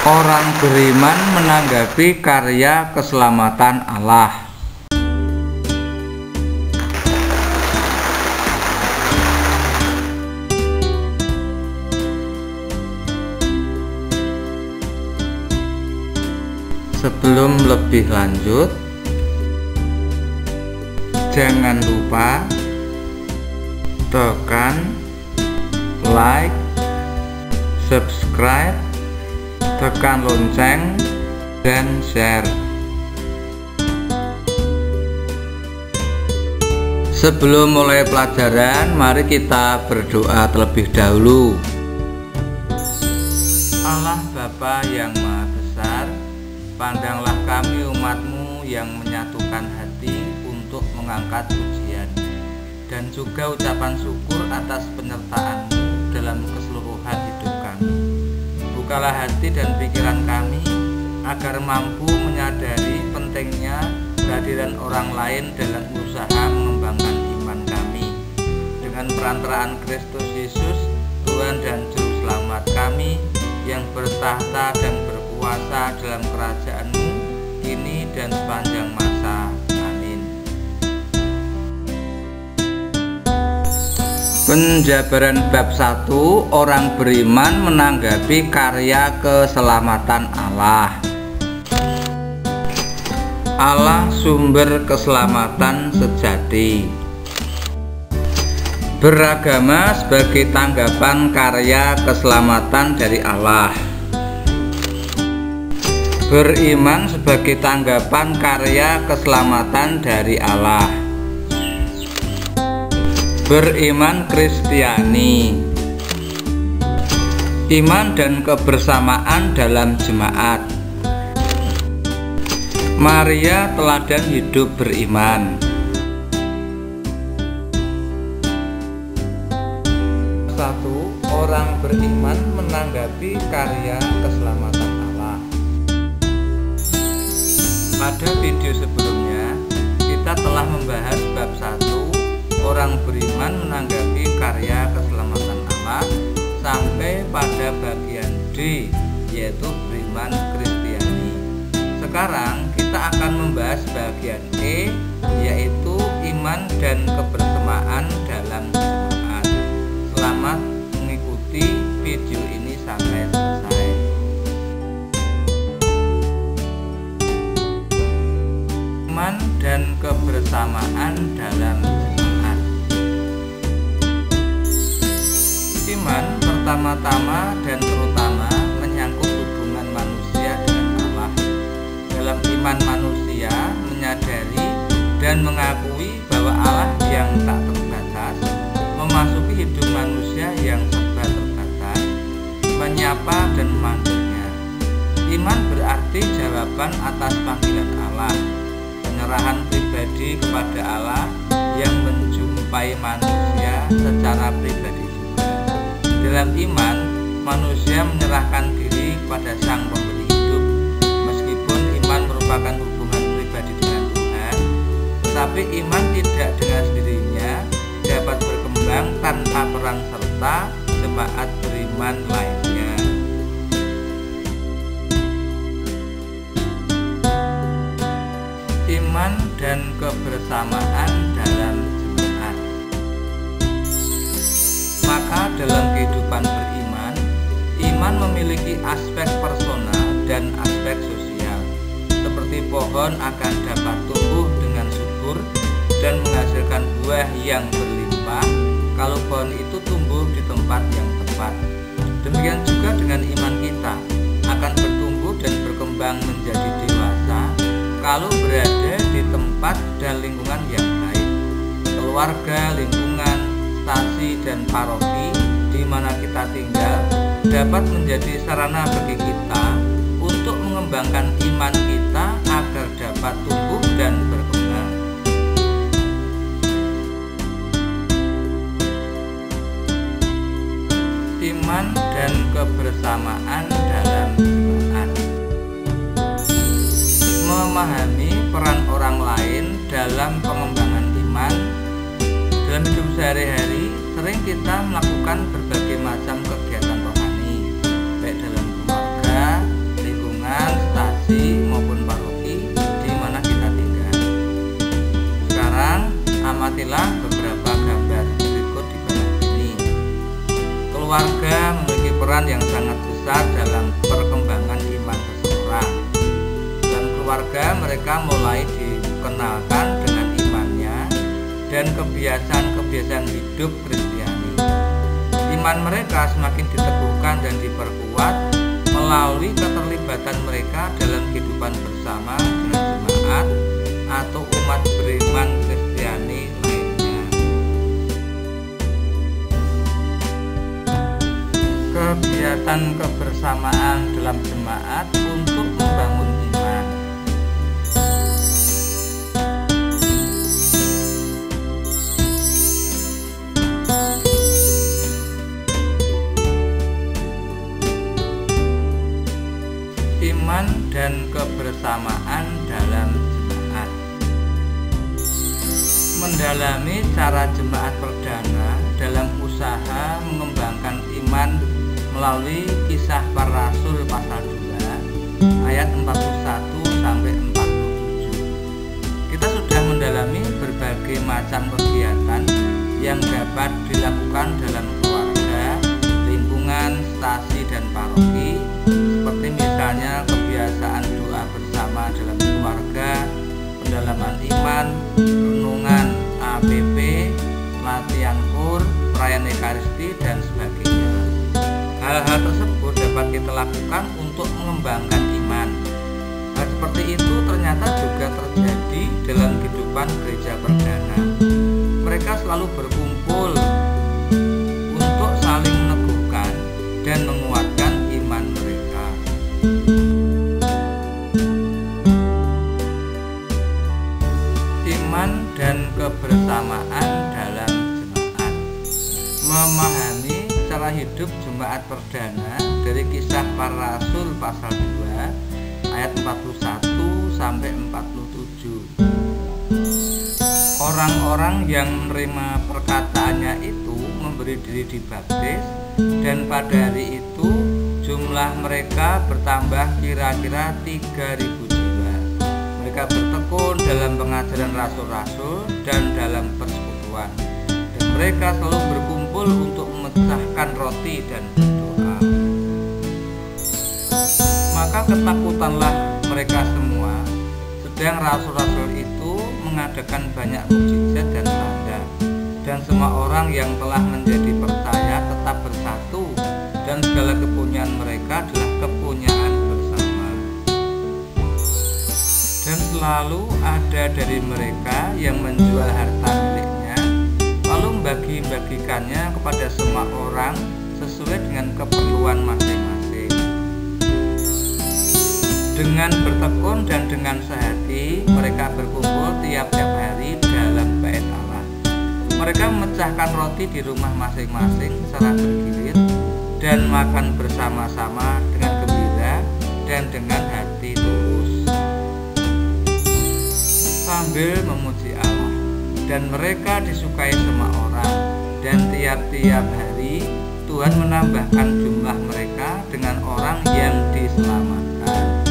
Orang beriman menanggapi karya keselamatan Allah. Sebelum lebih lanjut, jangan lupa tekan like, subscribe, tekan lonceng, dan share. Sebelum mulai pelajaran, mari kita berdoa terlebih dahulu. Allah Bapa yang Maha Besar, pandanglah kami umat-Mu yang menyatukan hati untuk mengangkat pujian dan juga ucapan syukur atas penyertaan-Mu dalam keseluruhan hidup kami. Bukalah hati dan pikiran kami agar mampu menyadari pentingnya kehadiran orang lain dalam usaha mengembangkan iman kami. Dengan perantaraan Kristus Yesus, Tuhan dan Juru Selamat kami, yang bertahta dan berkuasa dalam kerajaan-Mu kini dan sepanjang masa. Amin. Penjabaran bab 1, orang beriman menanggapi karya keselamatan Allah. Allah sumber keselamatan sejati. Beragama sebagai tanggapan karya keselamatan dari Allah. Beriman sebagai tanggapan karya keselamatan dari Allah. Beriman Kristiani. Iman dan kebersamaan dalam jemaat. Maria teladan hidup beriman. 1. Orang beriman menanggapi karya keselamatan Allah. Pada video sebelumnya kita telah membahas bab 1, orang beriman menanggapi karya keselamatan Allah, sampai pada bagian D, yaitu beriman Kristiani. Sekarang kita akan membahas bagian E, yaitu iman dan kebersamaan dalam jemaat. Selamat mengikuti video ini sampai selesai. Iman dan kebersamaan dalam jemaat. Iman pertama-tama dan terutama menyangkut hubungan manusia dengan Allah. Dalam iman manusia menyadari dan mengakui bahwa Allah yang tak terbatas memasuki hidup manusia yang serba terbatas, menyapa dan memanggilnya. Iman berarti jawaban atas panggilan Allah, penyerahan pribadi kepada Allah yang menjumpai manusia secara pribadi juga. Dalam iman, manusia menyerahkan diri kepada Sang Pemberi hidup. Meskipun iman merupakan hubungan pribadi dengan Tuhan, tetapi iman tidak dengan sendirinya dapat berkembang tanpa peran serta jemaat beriman lainnya. Iman dan kebersamaan dalam jemaat. Maka dalam kehidupan beriman, iman memiliki aspek personal dan aspek sosial. Seperti pohon akan dapat tumbuh dengan subur dan menghasilkan buah yang berlimpah kalau pohon itu tumbuh di tempat yang tepat. Demikian juga dengan iman kita akan bertumbuh dan berkembang menjadi dewasa kalau berada di tempat dan lingkungan yang baik. Keluarga, lingkungan, stasi, dan paroki di mana kita tinggal dapat menjadi sarana bagi kita untuk mengembangkan iman kita agar dapat tumbuh dan berkembang. Iman dan kebersamaan dalam jemaat. Memahami peran orang lain dalam pengembangan iman. Dalam hidup sehari-hari, sering kita melakukan berbagai macam kegiatan rohani, baik dalam keluarga, Amatilah beberapa gambar berikut di bawah ini. Keluarga memiliki peran yang sangat besar dalam perkembangan iman seseorang. Dalam keluarga mereka mulai dikenalkan dengan imannya dan kebiasaan-kebiasaan hidup Kristiani. Iman mereka semakin diteguhkan dan diperkuat melalui keterlibatan mereka dalam kehidupan bersama dengan jemaat atau umat beriman Kristiani lainnya. Kegiatan kebersamaan dalam jemaat untuk membangun iman. Iman dan kebersamaan dalam jemaat. Mendalami cara jemaat perdana dalam usaha mengembangkan iman melalui Kisah Para Rasul pasal 2 ayat 41 sampai 47. Kita sudah mendalami berbagai macam kegiatan yang dapat dilakukan dalam keluarga, lingkungan, stasi dan paroki, seperti misalnya kebiasaan doa bersama dalam keluarga, pendalaman iman, renungan APP, latihan kur, perayaan Ekaristi dan sebagainya. Hal-hal tersebut dapat kita lakukan untuk mengembangkan iman. Hal seperti itu ternyata juga terjadi dalam kehidupan gereja perdana. Mereka selalu berkumpul untuk saling meneguhkan dan menguatkan iman mereka. Iman dan kebersamaan dalam jemaat. Memahami cara hidup jemaat perdana dari Kisah Para Rasul pasal 2 ayat 41 sampai 47. Orang-orang yang menerima perkataannya itu memberi diri dibaptis, dan pada hari itu jumlah mereka bertambah kira-kira 3.000 jiwa. Mereka bertekun dalam pengajaran rasul-rasul dan dalam persekutuan, dan mereka selalu berkumpul untuk memecahkan roti dan berdoa. Maka ketakutanlah mereka semua, sedang rasul-rasul itu mengadakan banyak mukjizat dan tanda, dan semua orang yang telah menjadi percaya tetap bersatu, dan segala kepunyaan mereka adalah kepunyaan bersama. Dan selalu ada dari mereka yang menjual harta miliknya, lalu membagi-bagikannya kepada semua orang sesuai dengan keperluan masing-masing. Dengan bertekun dan dengan sehati, mereka berkumpul tiap-tiap hari dalam bait Allah. Mereka memecahkan roti di rumah masing-masing secara bergilir dan makan bersama-sama dengan gembira dan dengan hati tulus, sambil memuji Allah. Dan mereka disukai semua orang, dan tiap-tiap hari Tuhan menambahkan jumlah mereka dengan orang yang diselamatkan.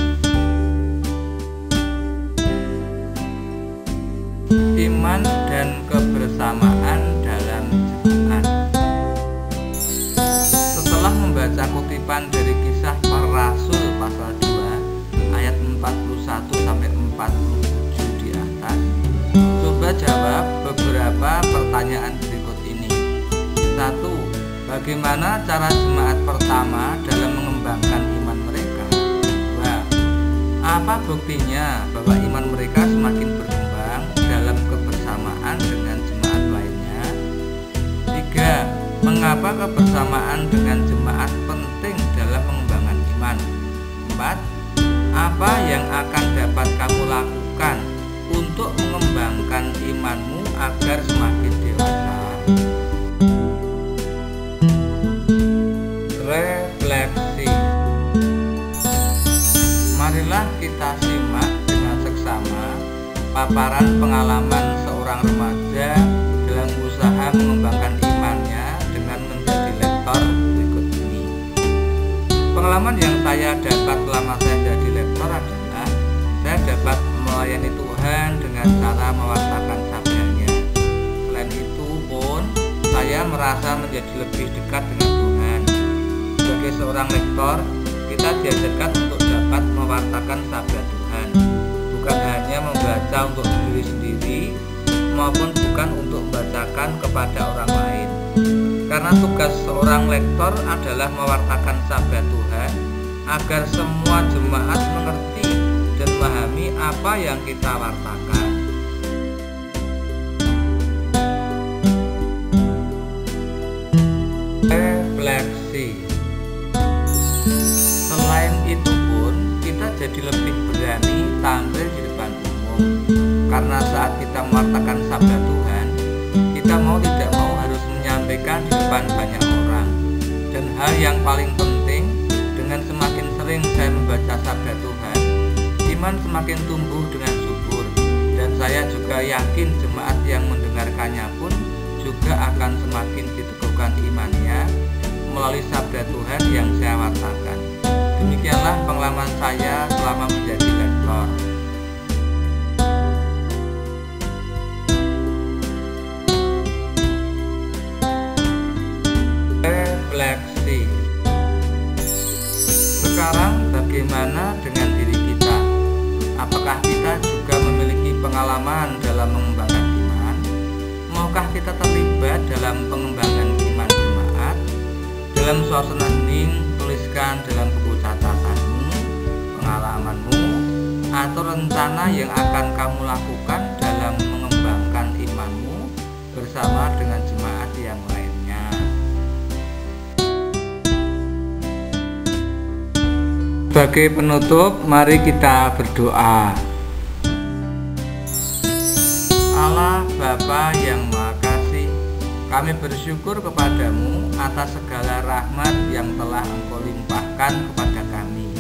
Iman dan kebersamaan dalam jemaat. Setelah membaca kutipan dari Kisah Para Rasul pasal 2 ayat 41 sampai 47 di atas, coba jawab beberapa pertanyaan berikut ini. 1. Bagaimana cara jemaat pertama dalam mengembangkan iman mereka? 2. Apa buktinya bahwa iman mereka semakin berkembang dalam kebersamaan dengan jemaat lainnya? 3. Mengapa kebersamaan dengan jemaat penting dalam pengembangan iman? 4. Apa yang akan dapat kamu lakukan untuk mengembangkan imanmu agar semakin dewasa? Refleksi. Marilah kita simak dengan seksama paparan pengalaman seorang remaja dalam usaha mengembangkan imannya dengan menjadi lektor berikut ini. Pengalaman yang saya dapat selama saya jadi lektor adalah saya dapat melayani Tuhan dengan cara mewartakan sabdanya. saya merasa menjadi lebih dekat dengan Tuhan. Sebagai seorang lektor, kita diajarkan untuk dapat mewartakan sabda Tuhan, bukan hanya membaca untuk diri sendiri maupun bukan untuk membacakan kepada orang lain. Karena tugas seorang lektor adalah mewartakan sabda Tuhan agar semua jemaat mengerti dan memahami apa yang kita wartakan. Refleksi. Selain itu pun kita jadi lebih berani tampil di depan umum, karena saat kita mewartakan sabda Tuhan, kita mau tidak mau harus menyampaikan di depan banyak orang. Dan hal yang paling penting, dengan semakin sering saya membaca sabda Tuhan, iman semakin tumbuh dengan subur. Dan saya juga yakin jemaat yang mendengarkannya pun juga akan semakin diteguhkan imannya melalui sabda Tuhan yang saya wartakan. Demikianlah pengalaman saya selama menjadi lektor. Refleksi. Sekarang bagaimana dengan diri kita? Apakah kita juga memiliki pengalaman dalam mengembangkan iman? Maukah kita terlibat dalam pengembangan iman jemaat? Dalam suasana hening, tuliskan dalam buku catatanmu, pengalamanmu, atau rencana yang akan kamu lakukan dalam mengembangkan imanmu bersama dengan jemaat yang lainnya. Sebagai penutup, mari kita berdoa. Allah Bapa yang Maha Kasih, kami bersyukur kepadamu atas segala rahmat yang telah Engkau limpahkan kepada kami.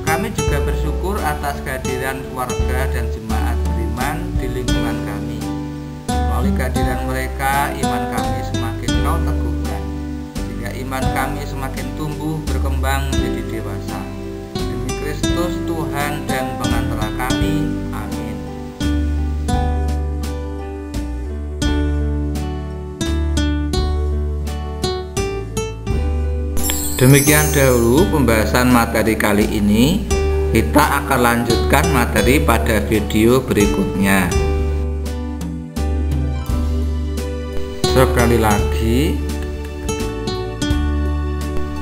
Kami juga bersyukur atas kehadiran keluarga dan jemaat beriman di lingkungan kami. Melalui kehadiran mereka, iman kami semakin Kau teguhkan, sehingga iman kami semakin tumbuh berkembang menjadi dewasa. Demi Kristus Tuhan dan pengantara kami. Amin. Demikian dahulu pembahasan materi kali ini. Kita akan lanjutkan materi pada video berikutnya. Sekali lagi,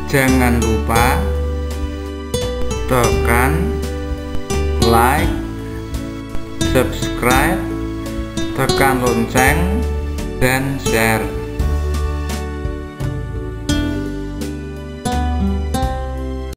jangan lupa tekan like, subscribe, tekan lonceng, dan share.